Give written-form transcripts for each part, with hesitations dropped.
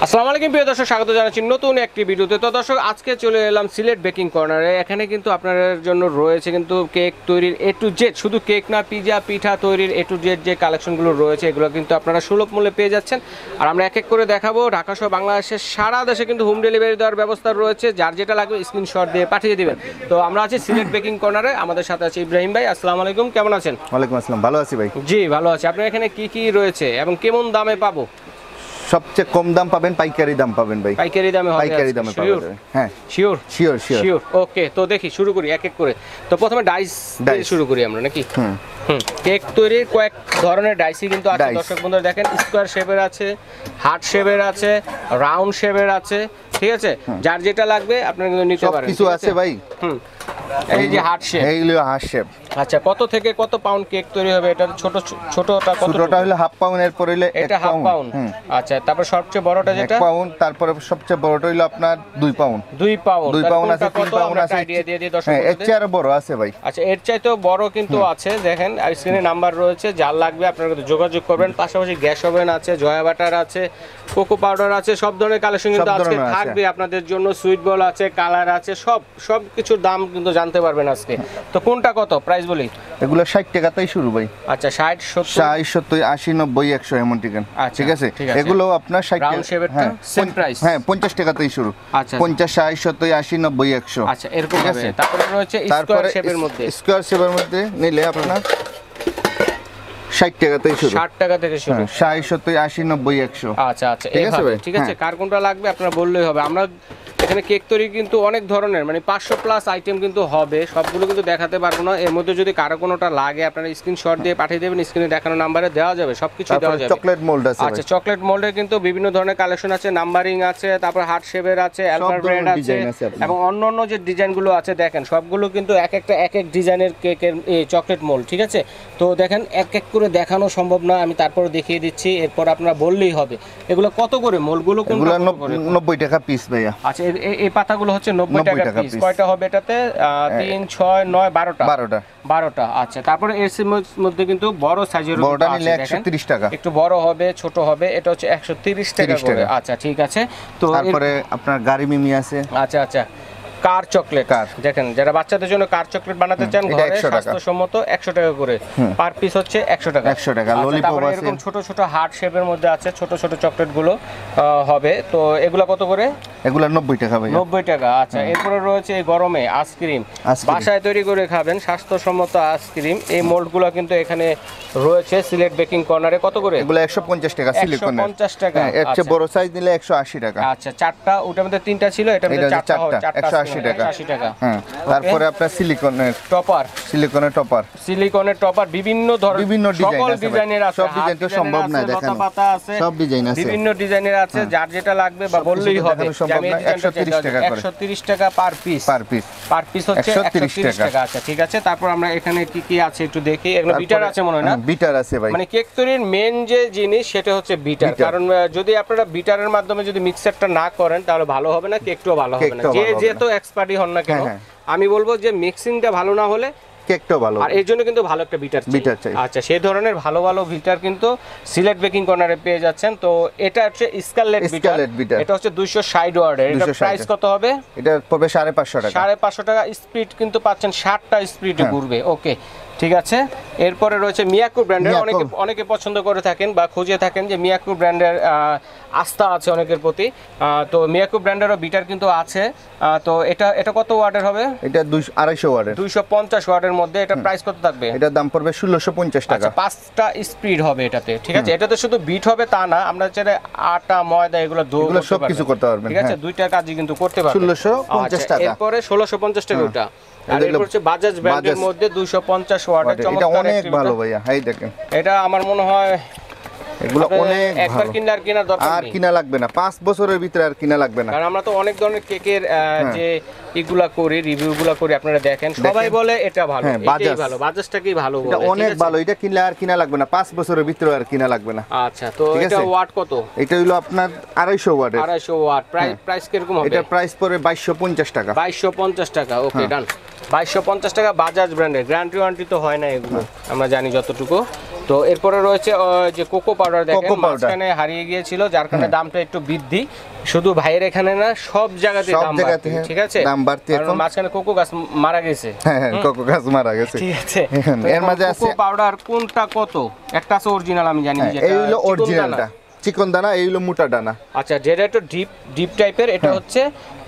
আসসালামু আলাইকুম প্রিয় দর্শক, স্বাগত জানাচ্ছি নতুন একটি ভিডিওতে। তো দর্শক, আজকে চলে এলাম সিলেট বেকিং কর্নারে। এখানে কিন্তু আপনাদের জন্য রয়েছে কিন্তু কেক তৈরির এ টু জেড, শুধু কেক না, পিজা পিঠা তৈরির এ টু জেড যে কালেকশনগুলো রয়েছে এগুলো কিন্তু আপনারা সুলভ মূল্যে পেয়ে যাচ্ছেন। আর আমরা এক এক করে দেখাবো। ঢাকা সহ বাংলাদেশের সারা দেশে কিন্তু হোম ডেলিভারি দেওয়ার ব্যবস্থা রয়েছে। যার যেটা লাগবে স্ক্রিনশট দিয়ে পাঠিয়ে দিবেন। তো আমরা আছি সিলেট বেকিং কর্নারে, আমাদের সাথে আছে ইব্রাহিম ভাই। আসসালামু আলাইকুম, কেমন আছেন? ওয়ালাইকুম আসসালাম, ভালো আছি ভাই। জি ভালো আছি। আপনার এখানে কি কি রয়েছে এবং কেমন দামে পাবো? সবচেয়ে কম দাম পাবেন, পাইকারি দাম পাবেন ভাই। পাইকারি দামে হবে? পাইকারি দামে পাবেন। হ্যাঁ শিওর শিওর শিওর শিওর। ওকে, তো দেখি শুরু করি এক এক করে। তো প্রথমে ডাইস দিয়ে শুরু করি আমরা নাকি? কেক তৈরির কয়েক ধরনের ডাইসই কিন্তু আছে দর্শক বন্ধুরা। দেখেন, স্কোয়ার শেপের আছে, হার্ট শেপের আছে, রাউন্ড শেপের আছে, ঠিক আছে? যার যেটা লাগবে আপনারা কিন্তু নিতে পারেন। কিছু আছে ভাই। এই যে হার্ট শেপ, এইগুলো হার্ট শেপ। আচ্ছা, কত থেকে কত পাউন্ড কেক তৈরি হবে? এটা ছোটটা কত? ছোটটা হলো হাফ পাউন্ড, এর পরে হলো এটা হাফ পাউন্ড। আচ্ছা, তারপর সবচেয়ে বড়টা যেটা 1 পাউন্ড, তারপরে সবচেয়ে বড়টা হলো আপনার 2 পাউন্ড। 2 পাউন্ড। 2 পাউন্ড আছে, 3 পাউন্ড আছে। আইডিয়া দিয়ে দিই দর্শক। হ্যাঁ, এর চেয়ে আরো বড় আছে ভাই। আচ্ছা, এর চাইতেও বড় কিন্তু আছে। দেখেন, আর স্ক্রিনে নাম্বার রয়েছে, যার লাগবে আপনারা কিন্তু যোগাযোগ করবেন। পাশাপাশি গ্যাস ওভেন আছে, জয়া বাটার আছে, কোকো পাউডার আছে, সব ধরনের কালেকশন কিন্তু আজকে থাকবে আপনাদের জন্য। সুইট বল আছে, কালার আছে, সব কিছুর দাম কিন্তু জানতে পারবেন আজকে। তো কোনটা কত প্রাইস বলি? এগুলো 60 টাকাতেই শুরু ভাই। আচ্ছা, 60 70 80 90 100 এমন টাকা। ঠিক আছে, এগুলো আপনার 60 রাউন্ড শেপেরটা সেম প্রাইস। হ্যাঁ, 50 টাকাতেই শুরু। আচ্ছা, 50 60 70 80 90 100। আচ্ছা, এরকম হবে। তারপরে রয়েছে স্কয়ার শেপের মধ্যে। স্কয়ার শেপের মধ্যে নিলে আপনার 60 টাকাতেই শুরু। 60 টাকা থেকে শুরু। 60 70 80 90 100। আচ্ছা আচ্ছা, এইভাবে। ঠিক আছে, কার কোনটা লাগবে আপনারা বললেই হবে। আমরা এখানে কেক তৈরি কিন্তু অনেক ধরনের, মানে 500 প্লাস আইটেম কিন্তু হবে। সবগুলো কিন্তু দেখাতে পারবো না। এর মধ্যে যদি কারো কোনোটা লাগে আপনারা স্ক্রিনশট দিয়ে পাঠিয়ে দেবেন। স্ক্রিনে দেখানো নাম্বারে দেওয়া যাবে, সবকিছু দেওয়া যাবে। চকলেট মোল্ড আছে। আচ্ছা, চকলেট মোল্ডের কিন্তু বিভিন্ন ধরনের কালেকশন আছে, নাম্বারিং আছে, তারপর হার্ট শেপের আছে, অ্যালফার ব্র্যান্ড আছে, এবং অন্যান্য যে ডিজাইনগুলো আছে দেখেন সবগুলো কিন্তু এক এক ডিজাইনের কেকের চকলেট মোল্ড। ঠিক আছে, তো দেখেন এক এক করে দেখানো সম্ভব না, আমি তারপরে দেখিয়ে দিচ্ছি, এরপর আপনারা বললেই হবে। এগুলো কত করে মোল্ডগুলো? কোনগুলো 90 টাকা পিস ভাইয়া। আচ্ছা, এই পাতাগুলো হচ্ছে 90 টাকা পিস। কয়টা হবে এটাতে? 3 6 9 12টা। আচ্ছা, তারপরে এর মধ্যে কিন্তু বড় সাইজের বড়টা নিলে 130 টাকা। একটু বড় হবে, ছোট হবে, এটা হচ্ছে 130 টাকা করে। আচ্ছা, ঠিক আছে। তো তারপরে আপনার গাড়ি মিমি আছে। আচ্ছা আচ্ছা, কার চকলেট দেখেন, যারা বাচ্চাদের জন্য কার চকলেট বানাতে চান ঘরে স্বাস্থ্যসম্মত, 100 টাকা করে পার পিস হচ্ছে 100 টাকা। 100 টাকা। ললিপপ আছে, এরকম ছোট ছোট হার্ট শেপের মধ্যে আছে, ছোট ছোট চকলেট গুলো হবে। তো এগুলা কত করে? এগুলা 90 টাকা ভাই। 90 টাকা। আচ্ছা, এরপরে রয়েছে এই গরমে আইসক্রিম, বাসায় তৈরি করে খাবেন স্বাস্থ্যসম্মত আইসক্রিম। এই মোল্ড গুলো কিন্তু এখানে রয়েছে সিলেট বেকিং কর্নারে। কত করে? এগুলো 150 টাকা সিলিকনের। 150 টাকা। এর চেয়ে বড় সাইজ নিলে 180 টাকা। আচ্ছা, চারটা, ওটার মধ্যে তিনটা ছিল, এটার মধ্যে চারটা হবে, 180 টাকা। 180 টাকা। হ্যাঁ, তারপরে আপনার সিলিকনের টপার বিভিন্ন ধরনের, বিভিন্ন ডিজাইনের আছে। সব ডিজাইন তো সম্ভব না দেখানো, সব ডিজাইন আছে, বিভিন্ন ডিজাইনের আছে। যার যেটা লাগবে বা বললেই হবে। 130 টাকা করে। 130 টাকা পার পিস হচ্ছে 130 টাকা। আচ্ছা, ঠিক আছে। তারপর আমরা এখানে কি কি আছে একটু দেখি। এগুলো বিটার আছে মনে হয় না? বিটার আছে ভাই। মানে কেক তৈরির মেন যে জিনিস সেটা হচ্ছে বিটার। কারণ যদি আপনারা বিটারের মাধ্যমে যদি মিক্সারটা না করেন তাহলে ভালো হবে না, কেকটাও ভালো হবে না। যেহেতু এক্সপার্টই হন না কেন, আমি বলবো যে মিক্সিংটা ভালো না হলে কেকটাও ভালো। আর এর জন্য কিন্তু ভালো একটা বিটার চাই। আচ্ছা, সেই ধরনের ভালো বিটার কিন্তু সিলেট বেকিং কর্নারে পেয়ে যাচ্ছেন। তো এটা হচ্ছে স্কারলেট বিটার। এটা হচ্ছে 260 ওয়াটের। এটা প্রাইস কত হবে? এটা পড়বে 550 টাকা। 550 টাকা। স্পিড কিন্তু পাচ্ছেন 60টা স্পিডে ঘুরবে। ওকে, ঠিক আছে। এরপরে রয়েছে মিয়াকো ব্র্যান্ডের। অনেকে পছন্দ করে থাকেন বা খুঁজে থাকেন যে মিয়াকো ব্র্যান্ডের আস্থা আছে অনেকের প্রতি। তো মিয়াকো ব্র্যান্ডেরও বিটার কিন্তু আছে। তো এটা কত ওয়াটের হবে? এটা 250 ওয়াটের। 250 ওয়াটের মধ্যে। এটা প্রাইস কত থাকবে? এটার দাম পড়বে 1650 টাকা। আচ্ছা, 5টা স্পিড হবে এটাতে। ঠিক আছে, এটাতে শুধু বিট হবে তা না, আমরা চাইলে আটা ময়দা এগুলো সব কিছু করতে পারবেন। ঠিক আছে, দুইটা কাজই কিন্তু করতে পারবেন। 1650 টাকা। এরপরে 1650 টাকা ওটা। আর এরপর হচ্ছে বাজাজ ব্র্যান্ডের মধ্যে 250 ওয়াটের। এটা অনেক ভালো ভাইয়া, এই দেখেন। এটা আমার মনে হয় এগুলো অনেক একবার কিনলে আর কেনার দরকার নেই, আর কিনা লাগবে না, 5 বছরের ভিতরে আর কিনা লাগবে না। কারণ আমরা তো অনেক ধরনের কেকের যে এগুলা করি, রিভিউগুলা করি, আপনারা দেখেন সবাই বলে এটা ভালো, এটাই ভালো, বাজাজটাই ভালো বলে। এটা অনেক ভালো, এটা কিনলে আর কিনা লাগবে না, 5 বছরের ভিতরে আর কিনা লাগবে না। আচ্ছা, তো এটা ওয়াট কত? এটা হলো আপনার 250 ওয়াটের। 250 ওয়াট। প্রাইস কিরকম হবে? এটা প্রাইস পড়ে 2250 টাকা। 2250 টাকা। ওকে, ডান। 2250 টাকা বাজাজ ব্র্যান্ডের। গ্যারান্টি ওয়ারেন্টি তো হয় না এগুলো, আমরা জানি যতটুকু। তো এরপরে রয়েছে যে কোকো পাউডার, দেখেন কোকো পাউডার। মাঝখানে হারিয়ে গিয়েছিল, যার কারণে দামটা একটু বৃদ্ধি। শুধু ভাইয়ের এখানে না, সব জায়গাতে সব দাম জায়গাতে, বাড়তি, ঠিক আছে, দাম বাড়তি কারণ এখন। মাঝখানে কোকো গাছ মারা গেছে। হ্যাঁ কোকো গাছ মারা গেছে, ঠিক আছে। তো এর এখন মাঝে কোকো আছে পাউডার কোনটা কত? একটা আছে অরিজিনাল, আমি জানি যেটা এই হলো চিকন অরিজিনালটা, দানা। চিকন দানা, এই হলো মোটা দানা। আচ্ছা, যেটা একটু ডিপ টাইপের, এটা হচ্ছে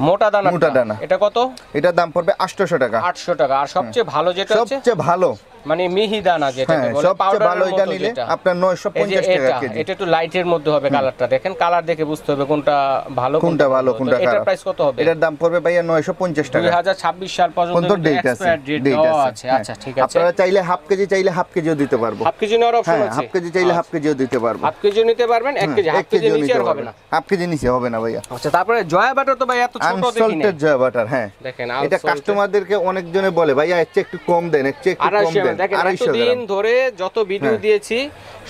মোটা দানা। মোটা দানা। এটা কত? এটার দাম পড়বে 800 টাকা। 800 টাকা। আর সবচেয়ে ভালো যেটা হচ্ছে সবচেয়ে ভালো, মানে মিহি দানা যেটা হ্যাঁ বলে, সবচেয়ে পাউডারের ভালো এটা মতো নিলে যেটা। আপনার 950 টাকা এটা কেজি। এটা একটু লাইটের মধ্যে হবে, কালারটা দেখেন, কালার দেখে বুঝতে হবে কোনটা ভালো কোনটা ভালো মন্দ। কোনটা তো এটার খারাপ। প্রাইস কত হবে? এটার দাম পড়বে ভাইয়া 950 টাকা। 2026 সাল পর্যন্ত ডেট আছে, এক্সপায়ার ডেট ডেট দেওয়া আছে। আছে। হ্যাঁ। আচ্ছা ঠিক আছে। আপনারা চাইলে হাফ কেজি, চাইলে হাফ কেজিও দিতে পারবো। হাফ কেজি নেওয়ার অপশন হ্যাঁ আছে। হাফ কেজি চাইলে হাফ কেজিও দিতে পারবো। হাফ কেজি নিতে পারবেন, 1 কেজি, হাফ কেজি নিচে আর হবে না। হাফ কেজি নিচে হবে না ভাইয়া। আচ্ছা, তারপরে জয়া বাটার তো ভাই এত ছোট দেখি না। আনসল্টেড জয়া বাটার, হ্যাঁ দেখেন এটা কাস্টমারদেরকে অনেকজনে বলে ভাইয়া এর চেয়ে একটু কম দেন, এর চেয়ে একটু কম 250 দেন। দেখেন, 250 এতদিন গ্রাম, ধরে যত ভিডিও হ্যাঁ। দিয়েছি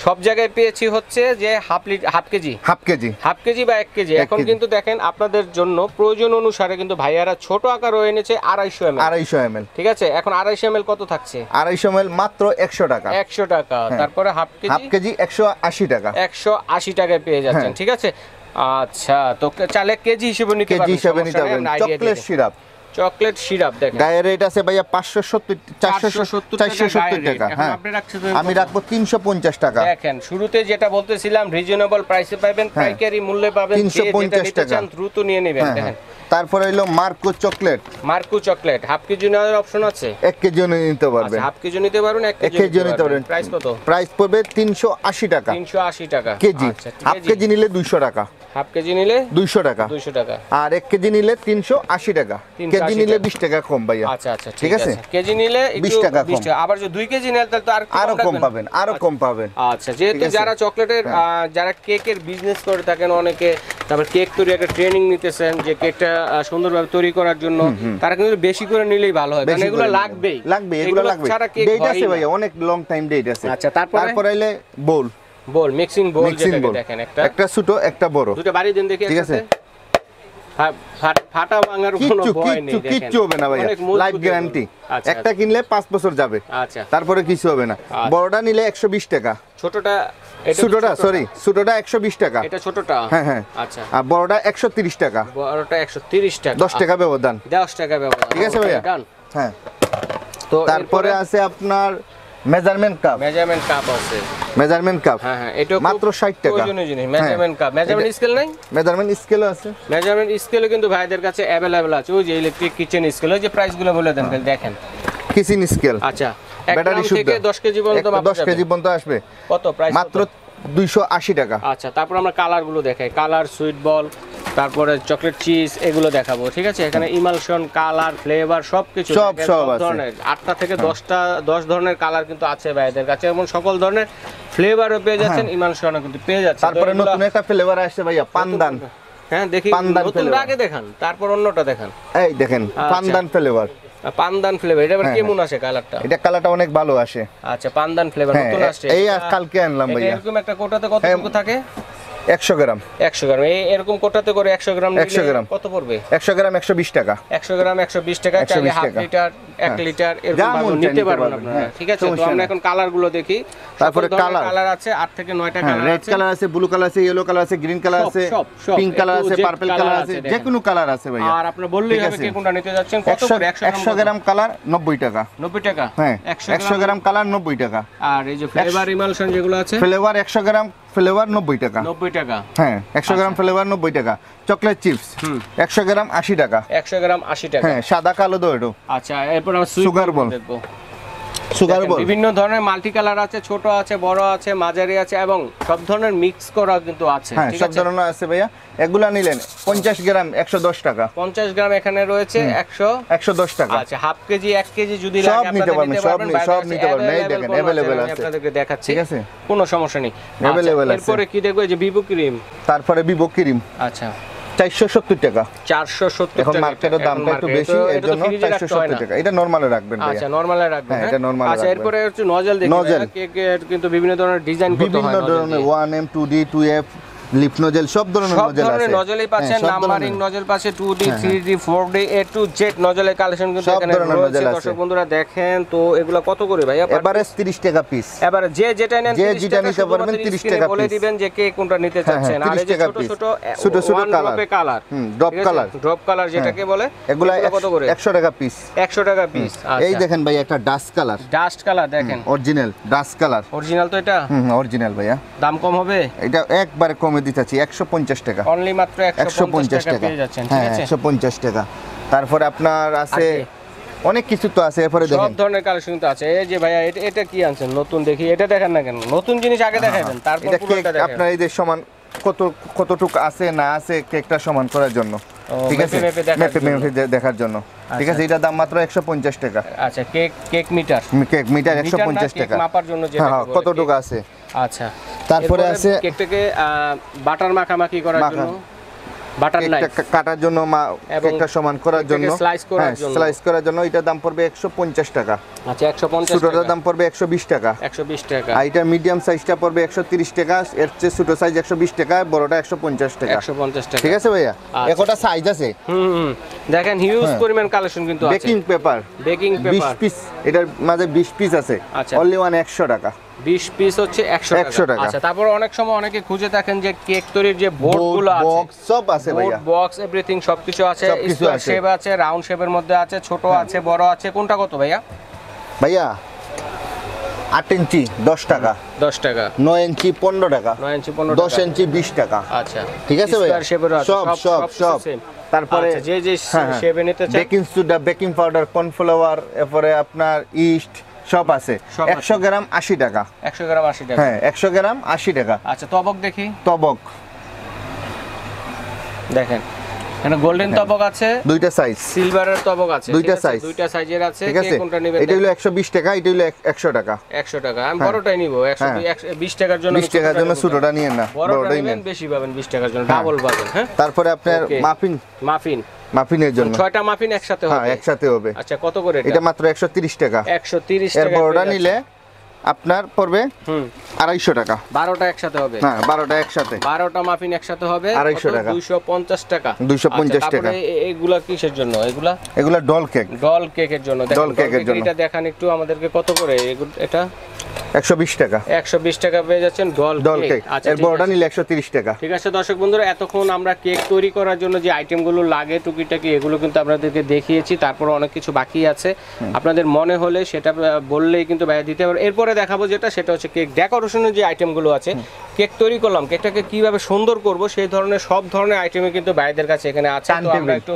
সব জায়গায় পেয়েছি হচ্ছে যে half KG half KG, half KG বা 1 কেজি। 1 এখন কেজি। কিন্তু দেখেন আপনাদের জন্য প্রয়োজন অনুসারে কিন্তু ভাইয়ারা ছোট আকারও এনেছে 250 ml। 250 ml। ঠিক আছে, এখন 250 ml কত থাকছে? 250 ml মাত্র 100 টাকা। 100 টাকা। তারপরে হাফ হাফ কেজি কেজি 180 টাকা। 180 টাকায় পেয়ে যাচ্ছেন, হ্যাঁ। ঠিক আছে। আচ্ছা, তো চালে কেজি হিসেবে নিতে কেজি পারবেন, হিসাবে নিতে সমস্যা নেই, পারবেন। আমরা idea চকলেট দিয়ে সিরাপ, দিই। চকলেট সিরাপ দেখেন, গায়ের রেট আছে ভাইয়া 570 470 টাকা। এখন হ্যাঁ আপনি রাখছেন আমি কত? রাখবো 350 টাকা। দেখেন, শুরুতে যেটা বলতেছিলাম, রিজনেবল প্রাইসে পাবেন, হ্যাঁ। পাইকারি মূল্যে পাবেন, যে যেটা 350 নিতে টাকা। চান দ্রুত নিয়ে নেবেন। হ্যাঁ, দেখেন, হ্যাঁ। তারপরে হলো Marco chocolate, Marco chocolate half KG নেওয়ার অপশন আছে। 1 কেজিও নিতে পারবেন। আচ্ছা, হাফ কেজি নিতে পারবেন, 1 1 কেজিও নিতে পারবেন। প্রাইস কত? প্রাইস পড়বে 380 টাকা 380 টাকা কেজি। আচ্ছা, হাফ কেজি নিলে 200 টাকা। হাফ কেজি নিলে 200 টাকা। 200 টাকা। আর 1 কেজি নিলে 380 টাকা। 380 কেজি নিলে টাকা। 20 টাকা কম ভাইয়া। আচ্ছা আচ্ছা, ঠিক আছে। কেজি নিলে 20 টাকা কম। 20 টাকা। আবার যদি 2 কেজি নেন তাহলে তো আরো কম রাখবেন। পাবেন, আরো কম পাবেন। আচ্ছা, যেহেতু ঠিক আছে? যারা চকলেটের যারা কেকের বিজনেস করে থাকেন অনেকে, তারপর কেক তৈরি একটা ট্রেনিং নিতেছেন যে কেকটা সুন্দরভাবে তৈরি করার জন্য, তারা কিন্তু বেশি করে নিলেই ভালো হয়, কারণ বেশি এগুলো করে লাগবেই। লাগবে, এগুলো লাগবে। ছাড়া কেক ডেট হয়ই আছে না। ভাইয়া, অনেক লং টাইম ডেট আছে। আচ্ছা, তারপরে আইলে বোল, বল, মিক্সিং বল, মিক্সিং যেটাকে বোল, দেখেন, একটা একটা ছোট একটা বড়। দুটো বাড়ি দেন দেখি। ঠিক আছে। ফাটা ভাঙার কোনো ভয় নেই, দেখেন কিচ্ছু হবে না ভাইয়া, অনেক মজবুত লাইফ এগুলো। গ্যারান্টি। আচ্ছা, একটা কিনলে 5 বছর যাবে, আচ্ছা। তারপরে কিছু হবে না। আচ্ছা। বড়টা নিলে 120 টাকা। ছোটটা, এটা তো ছোটটা সরি, ছোটটা 120 টাকা। এটা ছোটটা। হ্যাঁ হ্যাঁ। আচ্ছা, আর বড়টা 130 টাকা। বড়টা 130 টাকা। 10 টাকা ব্যবধান। 10 টাকা ব্যবহার। ঠিক আছে ভাইয়া? ডান। হ্যাঁ। তো তারপরে আছে আপনার মেজারমেন্ট কাপ। মেজারমেন্ট কাপ আছে। মেজারমেন্ট কাপ হ্যাঁ হ্যাঁ, এটা মাত্র 60 টাকা। প্রয়োজনীয় জিনিস, মেজারমেন্ট কাপ। মেজারমেন্ট স্কেল নাই? মেজারমেন্ট স্কেলও আছে। মেজারমেন্ট স্কেলও কিন্তু ভাইদের কাছে अवेलेबल আছে। ওই যে ইলেকট্রিক কিচেন স্কেল, ওই যে প্রাইসগুলো বলে দেন খালি দেখেন। Kitchen scale. আচ্ছা, 1 ব্যাটারি গ্রাম শুদ্ধ। থেকে 10 কেজি পর্যন্ত মাপা 10 কেজি পর্যন্ত আসবে। কত প্রাইস? মাত্র 280 টাকা। আচ্ছা, তারপর আমরা কালারগুলো দেখাই। কালার, সুইট বল, তারপরে চকলেট চিজ, এগুলো দেখাবো। ঠিক আছে, এখানে ইমালশন, কালার, ফ্লেভার সবকিছু সব আছে। ধরনের 8টা থেকে 10 ধরনের কালার কিন্তু আছে ভাইদের কাছে, এবং সকল ধরনের ফ্লেভারও পেয়ে যাচ্ছেন, ইমালশনও কিন্তু পেয়ে যাচ্ছেন। তারপরে নতুন একটা ফ্লেভার আসছে ভাইয়া, পান্দান। হ্যাঁ, দেখি পান্দান নতুনটা flavor। আগে দেখান, তারপর অন্যটা দেখান। এই দেখেন পান্দান ফ্লেভার। পান্দান ফ্লেভার, এটা আবার হ্যাঁ, কেমন আসে কালারটা? এটা কালারটা অনেক ভালো আসে। আচ্ছা, পান্দান ফ্লেভার হ্যাঁ, নতুন আসছে। এই কালকে আনলাম এটা ভাইয়া। এরকম একটা কোটাতে কতটুকু থাকে? 100 গ্রাম। 100 গ্রাম। এরকম কোটাতে করে 100 গ্রাম নিলে 100 গ্রাম। কত পড়বে? 100 গ্রাম 120 টাকা। 100 গ্রাম 120 টাকা। 120 চাইলে হাফ টাকা। লিটার, 1 হ্যাঁ। লিটার এরকম যা ভাবে মন চায় নিতে নিতে পারবেন পারবেন। আপনারা। হ্যাঁ, ঠিক আছে, তো সমস্যা আমরা নেই। এখন কালারগুলো দেখি। তারপরে কালার আছে 8 থেকে 9টা হ্যাঁ, কালার রেড আছে। কালার আছে, ব্লু কালার আছে, ইয়েলো কালার আছে, গ্রিন কালার সব, আছে, সব, পিঙ্ক কালার আছে, A to Z purple colour colour আছে, আছে, দেখেন। যে কোনো কালার আছে ভাইয়া। আর আপনি বললেই ঠিক হবে আছে। কে কোনটা নিতে যাচ্ছেন। কত করে? 100 গ্রাম কালার 90 টাকা। 90 টাকা। হ্যাঁ, 100 100 গ্রাম কালার 90 টাকা। আর এই যে ফ্লেভার ইমালশন যেগুলো আছে, ফ্লেভার 100 গ্রাম ফ্লেভার 90 টাকা। 90 টাকা। হ্যাঁ, 100 গ্রাম ফ্লেভার 90 টাকা। চকলেট চিপস 100 গ্রাম 80 টাকা। 100 গ্রাম 80 টাকা। হ্যাঁ, সাদা কালো দোয়েটো। আচ্ছা, এরপর আমরা সুগার বল। দেখবো। সুগার দেখেন, বল বিভিন্ন ধরনের মাল্টি কালার আছে, ছোট আছে, বড় আছে, মাঝারি আছে, এবং সব ধরনের মিক্স করা কিন্তু আছে। হ্যাঁ, ঠিক সব আছে, ধরনের আছে ভাইয়া। এগুলা নিলেন 50 গ্রাম 110 টাকা। 50 গ্রাম এখানে রয়েছে 110 টাকা। আচ্ছা, হাফ কেজি 1 কেজি যদি সব লাগে নিতে আপনারা পারবেন, নিতে সব পারবেন। সব নিতে পারবেন। এই দেখেন अवेलेबल আমি আছে। আপনাদেরকে দেখাচ্ছি। ঠিক আছে, কোনো সমস্যা নেই। Available আছে। এরপরে কি দেখবো? এই যে ভিভো ক্রিম। তারপরে ভিভো ক্রিম আচ্ছা, 470 টাকা। 470 এখন টাকা। মার্কেটের দামটা একটু বেশি, এর জন্য 470 টাকা। এটা নরমালে রাখবেন ভাইয়া। আচ্ছা, নরমালে রাখবেন। হ্যাঁ, এটা normally আচ্ছা, রাখবেন। এরপরে হচ্ছে নজল দেখি। নজল। কেকের কিন্তু বিভিন্ন ধরনের ডিজাইন করতে হয়। বিভিন্ন নজল ধরনের দিয়ে। 1M 2D 2F leaf nozzle সব ধরনের সব নজেল ধরনের আছে। নজলই পাচ্ছেন, হ্যাঁ, সব নাম্বারিং ধরনের। নজল পাচ্ছে 2D হ্যাঁ, 3D 4D A to Z নজলের কালেকশন কিন্তু সব এখানে ধরনের রয়েছে। নজল আছে। দর্শক বন্ধুরা দেখেন তো এগুলো কত করে ভাইয়া? এভারেজ 30 টাকা পিস। এবারে যে যেটা নেন যে 30 যেটা টাকা, নিতে পারবেন 30 স্ক্রিনে টাকা বলে piece। দিবেন যে কে কোনটা নিতে হ্যাঁ, চাচ্ছেন। আর 30 এই যে টাকা ছোট piece। ছোট ছোট ছোট one কালার। drop এ colour, drop colour. Drop colour যেটাকে বলে, এগুলা কত করে? 100 টাকা পিস। 100 টাকা পিস। এই দেখেন ভাই একটা ডাস্ট কালার, ডাস্ট কালার দেখেন, অরিজিনাল ডাস্ট কালার। অরিজিনাল তো এটা, অরিজিনাল ভাইয়া। দাম কম হবে? এটা একবারে কমে দিতেছি 150 টাকা। অনলি মাত্র 150 টাকা পেয়ে যাচ্ছেন, ঠিক হ্যাঁ, আছে? 150 টাকা। তারপরে আপনার আছে আর কি? অনেক কিছু তো আছে। এরপরে সব দেখেন ধরনের কালেকশন তো আছে। এই যে ভাইয়া এটা কি আনছেন নতুন? দেখি এটা দেখেন না কেন, নতুন জিনিস আগে দেখাবেন তারপর এটা কেক পুরোটা দেখেন। আপনার এই যে সমান কতটুকু আছে না আছে কেকটা সমান করার জন্য, ঠিক আছে, মেপে দেখার মেপে জন্য। মেপে দেখার জন্য, ঠিক আছে। এটা দাম মাত্র 150 টাকা। আচ্ছা, cake meter, cake meter meter না, 150 কেক টাকা। মাপার জন্য যেটা হ্যাঁ, বলে কতটুকু কেক। আছে। আচ্ছা, তারপরে আছে কেকটাকে বাটার মাখামাখি করার জন্য, বাটার নাইফ কেকটা কাটার জন্য এবং কেকটা সমান করার জন্য, slice করার জন্য। স্লাইস করার জন্য এটার দাম পড়বে 150 টাকা। আচ্ছা, 150 ছোটটার টাকা, দাম পড়বে 120 টাকা। 120 টাকা, আর এটা মিডিয়াম সাইজটা পড়বে 130 টাকা। এর চেয়ে ছোট সাইজ 120 টাকা, বড়টা 150 টাকা। 150 টাকা, ঠিক আছে ভাইয়া। আচ্ছা। একটা সাইজ আছে। দেখেন হিউজ পরিমাণ কালেকশন কিন্তু আছে। Baking paper baking 20 paper, piece, এটার মাঝে 20 পিস আছে। আচ্ছা। অনলি 100 টাকা। 20 পিস হচ্ছে 100 100 টাকা। আচ্ছা, তারপর অনেক সময় অনেকে খুঁজে থাকেন যে কেক তৈরির যে বোর্ডগুলো আছে, বক্স সব আছে ভাইয়া। বক্স এভরিথিং সবকিছু আছে, সবকিছু স্কয়ার আছে। শেপ আছে, রাউন্ড শেপের মধ্যে আছে, ছোট আছে, বড় আছে। কোনটা কত ভাইয়া? ভাইয়া 8 ইঞ্চি 10 টাকা, 10 টাকা, 9 ইঞ্চি 15 টাকা, 9 ইঞ্চি 15 10 টাকা। ইঞ্চি 20 টাকা। আচ্ছা, ঠিক আছে ভাইয়া। স্কয়ার শেপের আছে, সব সেম। তারপরে আচ্ছা, যে যে শেপে নিতে চান, baking soda, baking powder, cornflour, এরপরে আপনার ইস্ট সব আছে। সব 100 গ্রাম 80 টাকা। 100 গ্রাম 80 টাকা। হ্যাঁ, 100 গ্রাম 80 টাকা। আচ্ছা, তবক দেখি, তবক দেখেন এখানে গোল্ডেন তবক আছে, দুইটা সাইজ, সিলভারের তবক আছে, দুইটা ঠিক আছে? size। দুইটা সাইজের আছে। ঠিক আছে। কে কোনটা নেবেন? এটা হলো 120 টাকা, এটা হলো 100 টাকা। 100 টাকা। আমি বড়টাই নিব, 120 টাকার জন্য। 20 টাকার জন্য ছোটটা নিয়ে না, বড়টা বড়টাই নেবেন, নেন। বেশি পাবেন 20 টাকার জন্য, ডাবল পাবেন। হ্যাঁ, তারপরে আপনার Okay. মাফিন, মাফিন, মাফিনের জন্য 6টা মাফিন একসাথে হ্যাঁ, হবে। একসাথে হবে। আচ্ছা, কত করে এটা মাত্র 130 টাকা। 130 এর টাকা। বড়টা নিলে আপনার পড়বে 250 টাকা। 12টা একসাথে হবে। হ্যাঁ, 12টা একসাথে 12টা মাফিন একসাথে হবে 250 কত? টাকা। 250 টাকা। 250 আচ্ছা, তারপরে টাকা। এগুলা কিসের জন্য? এগুলা ডল কেক, ডল কেকের জন্য। দেখেন, ডল কেকের জন্য। এটা দেখান একটু আমাদেরকে, কত করে এটা? 120 টাকা 120 টাকা পেয়ে যাচ্ছেন ডল কেক। আচ্ছা, এর ঠিক বড়টা আছে। নিলে 130 টাকা। ঠিক আছে দর্শক বন্ধুরা, এতক্ষণ আমরা কেক তৈরি করার জন্য যে আইটেমগুলো লাগে টুকিটাকি এগুলো কিন্তু আপনাদেরকে দেখিয়েছি। তারপর অনেক কিছু বাকি আছে, আপনাদের মনে হলে সেটা বললেই কিন্তু ভাইয়া দিতে পারবে। এরপরে দেখাবো যেটা, সেটা হচ্ছে কেক ডেকোরেশনের যে আইটেমগুলো আছে। কেক তৈরি করলাম, কেকটাকে কিভাবে সুন্দর করব সেই ধরনের সব ধরনের আইটেমই কিন্তু ভাইদের কাছে এখানে আছে। তো আমরা একটু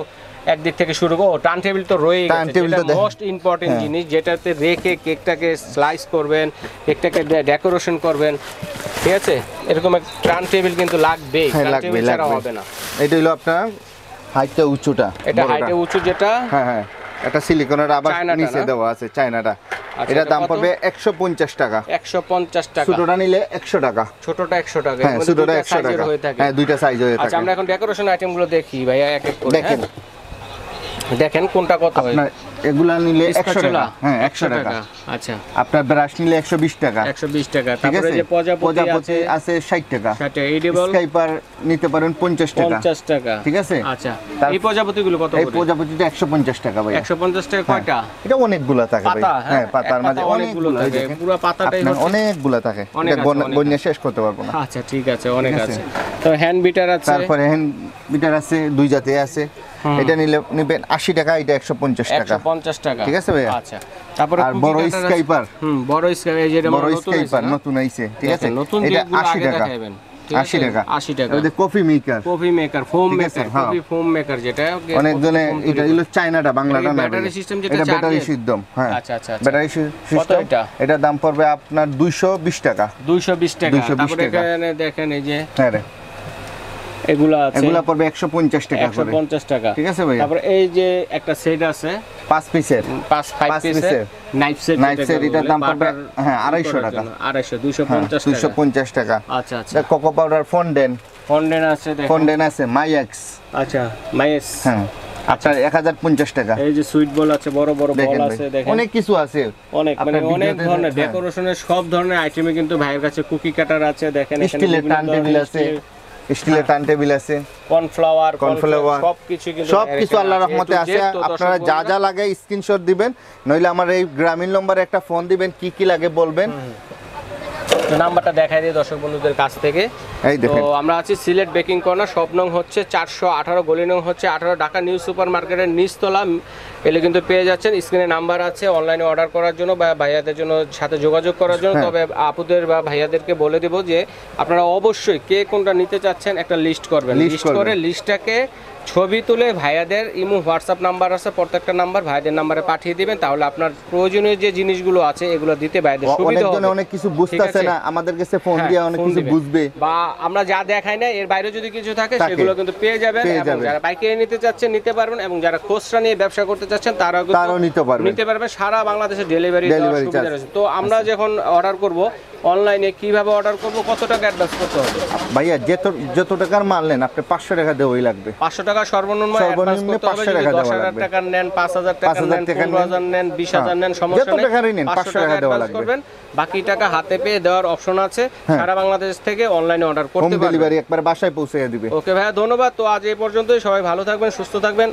একদিক থেকে শুরু করব। টার্ন টেবিল তো রয়েই গেছে, যেটা মোস্ট ইম্পর্টেন্ট জিনিস, যেটাতে রেখে কেকটাকে স্লাইস করবেন, কেকটাকে ডেকোরেশন করবেন, ঠিক আছে? এরকম একটা টার্ন টেবিল কিন্তু লাগবেই, টার্ন টেবিল ছাড়া হবে না। এটা হলো আপনার হাইটটা উঁচুটা, এটা হাইটে উঁচু যেটা, হ্যাঁ, এটা সিলিকনের আবার চায়নাটা নিচে না? দেওয়া আছে, চায়নাটা। আচ্ছা, এটার দাম কত? পড়বে 150 টাকা। 150 টাকা। ছোটটা নিলে 100 টাকা। ছোটটা 100 টাকা। হ্যাঁ, ছোটটা 100 টাকা। হ্যাঁ, দুইটা সাইজ হয়ে থাকে। আচ্ছা, আমরা এখন ডেকোরেশন আইটেমগুলো দেখি ভাইয়া এক এক করে। দেখেন, দেখেন কোনটা কত হয়। আপনার এগুলা নিলে 100 টাকা। স্প্যাচুলা? হ্যাঁ, 100 টাকা। আচ্ছা, আপনার ব্রাশ নিলে 120 টাকা। 120 টাকা। ঠিক তারপরে আছে। যে প্রজাপতি আছে 60 টাকা। সাথে এডিবল স্কাইপার নিতে পারেন 50 টাকা। 50 টাকা। ঠিক আছে। আচ্ছা, এই প্রজাপতিগুলো কত এই করে? প্রজাপতিটা 150 টাকা ভাই। 150 টাকা কয়টা? এটা অনেকগুলা থাকে ভাই। পাতা, হ্যাঁ, পাতার এক মাঝে পাতা অনেকগুলো থাকে। থাকে। পুরো পাতাটাই হচ্ছে অনেকগুলা থাকে। অনেক এটা আছে, অনেক বন্যা শেষ করতে পারবো না। আচ্ছা, ঠিক আছে, অনেক ঠিক আছে। আছে। তো হ্যান্ড বিটার আছে, তারপরে হ্যান্ড বিটার আছে, দুই জাতে আছে। এটা নিলে নেবেন 80 টাকা, এটা 150 টাকা। 150 টাকা। ঠিক আছে ভাইয়া। আচ্ছা, তারপরে আর বড় স্কাইপার, বড় স্কাইপার, এই যে এটা বড় নতুন স্কাইপার হয়েছে না? নতুন আইছে। ঠিক আছে। নতুন এটা যেগুলো 80 আগে টাকা। দেখাবেন, 80 টাকা। 80 টাকা। এটা coffee maker, coffee maker, foam ঠিক আছে, মেকার, হ্যাঁ। কফি ফোম মেকার যেটা অনেকজনে এটা হলো চায়নাটা, বাংলাটা না। ব্যাটারি সিস্টেম যেটা এটা ব্যাটারি চার্জের? সিস্টেম। হ্যাঁ, আচ্ছা, আচ্ছা, আচ্ছা। ব্যাটারি কত সিস্টেম। এটা? এটার দাম পড়বে আপনার 220 টাকা। 220 টাকা। 220 তারপরে টাকা। এখানে দেখেন এই যে হ্যাঁ রে, এগুলা আছে, এগুলা পড়বে 150 টাকা করে। 150 টাকা। ঠিক আছে ভাইয়া। তারপরে এই যে একটা সেট আছে 5 পিসের, 5 পিসের পিসের নাইফ সেট, নাইফ সেট, এটার দাম পড়বে হ্যাঁ 250 টাকা। 250, 250 টাকা। 250 টাকা। আচ্ছা, আচ্ছা। কোকো পাউডার, ফন্ডেন ফন্ডেন আছে দেখেন। ফন্ডেন আছে, মাইএক্স। আচ্ছা, মাইস। হ্যাঁ, আপনার 1050 টাকা। এই যে সুইট বল আছে, বড় বড় বল দেখেন আছে, ভাই, দেখেন অনেক কিছু আছে। অনেক, মানে আপনার অনেক ভিডিওতে ধরনের হ্যাঁ। ডেকোরেশনের সব ধরনের আইটেমে কিন্তু ভাইয়ের কাছে কুকি কাটার আছে, দেখেন এখানে স্টিলের বিভিন্ন টার্ন টেবিল ধরনের আছে। স্টিলের টার্ন টেবিল আছে, কর্নফ্লাওয়ার কর্নফ্লাওয়ার সবকিছু কিন্তু সবকিছু আল্লাহর রহমতে আছে। আপনারা যা যা লাগে স্ক্রিনশট দিবেন, নইলে আমার এই গ্রামীণ নম্বরে একটা ফোন দিবেন, কি কি লাগে বলবেন। নাম্বারটা দেখাই দিই দর্শক বন্ধুদের কাছ থেকে। এই তো দেখেন আমরা আছি সিলেট বেকিং কর্নার, শপ নং হচ্ছে 418, গলি নং হচ্ছে 18, ঢাকা নিউ সুপার মার্কেটের নিচতলা। এলে কিন্তু পেয়ে যাচ্ছেন, স্ক্রিনে নাম্বার আছে অনলাইনে অর্ডার করার জন্য বা ভাইয়াদের জন্য সাথে যোগাযোগ করার জন্য। তবে আপুদের বা ভাইয়াদেরকে বলে দেব যে আপনারা অবশ্যই কে কোনটা নিতে চাচ্ছেন একটা লিস্ট করবেন, লিস্ট করে লিস্টটাকে ছবি তুলে ভাইয়াদের ইমো হোয়াটসঅ্যাপ নাম্বার আছে, প্রত্যেকটা নাম্বার ভাইয়াদের নাম্বারে পাঠিয়ে দিবেন। তাহলে আপনার প্রয়োজনীয় যে জিনিসগুলো আছে এগুলো দিতে ভাইয়াদের সুবিধা হবে। অনেক কিছু বুঝতেছে না, আমাদের কাছে ফোন দিয়ে অনেক কিছু বুঝবে, বা আমরা যা দেখাই না এর বাইরে যদি কিছু থাকে সেগুলো কিন্তু পেয়ে যাবেন। এবং যারা পাইকারি নিতে চাচ্ছেন নিতে পারবেন, এবং যারা খুচরা নিয়ে ব্যবসা করতে চাচ্ছেন তারাও নিতে পারবেন। সারা বাংলাদেশে ডেলিভারি সুবিধা রয়েছে। তো আমরা যখন অর্ডার করব অনলাইনে, কিভাবে অর্ডার করব, কত টাকা অ্যাডভান্স করতে হবে? ভাইয়া যত টাকার মাল নেন আপনি 500 টাকা দেওয়াই লাগবে। 500 টাকা সর্বনিম্ন অ্যাডভান্স করতে হবে। যদি 10,000 টাকা নেন, 5,000 টাকা নেন, 15,000 নেন, 20,000 নেন, সমস্যা নেই, 500 টাকা দেওয়া লাগবে। বাকি টাকা হাতে পেয়ে দেওয়ার অপশন আছে। সারা বাংলাদেশ থেকে অনলাইনে অর্ডার করতে পারবেন, ডেলিভারি একবার বাসায় পৌঁছে দিবে। ওকে ভাইয়া, ধন্যবাদ। তো আজ এই পর্যন্তই, সবাই ভালো থাকবেন, সুস্থ থাকবেন।